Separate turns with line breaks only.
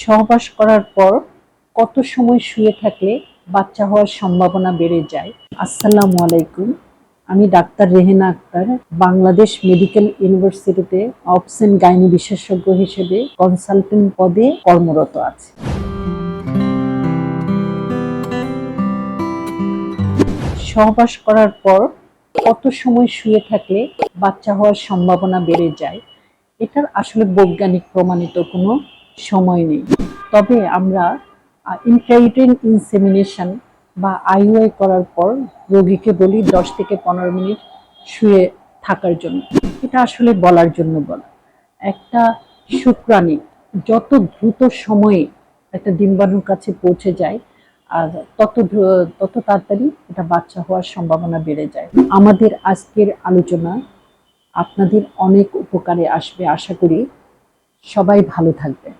সহবাস করার পর কত সময় শুয়ে থাকলে বাচ্চা হওয়ার সম্ভাবনা বেড়ে যায়? আসসালামু আলাইকুম। আমি ডাক্তার রেহেনা আক্তার, বাংলাদেশ মেডিকেল ইউনিভার্সিটিতে অবস এন্ড গাইনি বিশেষজ্ঞ হিসেবে কনসালটেন্ট পদে কর্মরত আছি। সহবাস করার পর কত সময় শুয়ে থাকলে বাচ্চা হওয়ার সম্ভাবনা বেড়ে যায়? এটার আসলে বৈজ্ঞানিক প্রমাণিত কোনো সময় নেই। তবে আমরা ইন্ট্রাইউটেরিন ইনসেমিনেশন বা আইইউআই করার পর রোগীকে বলি 10 থেকে 15 মিনিট শুয়ে থাকার জন্য। এটা আসলে বলার জন্য বলা। একটা শুক্রাণু যত দ্রুত সময়ে একটা ডিম্বাণুর কাছে পৌঁছে যায়, আর তত তাড়াতাড়ি এটা বাচ্চা হওয়ার সম্ভাবনা বেড়ে যায়। আমাদের আজকের আলোচনা আপনাদের অনেক উপকারে আসবে, আশা করি। সবাই ভালো থাকবে।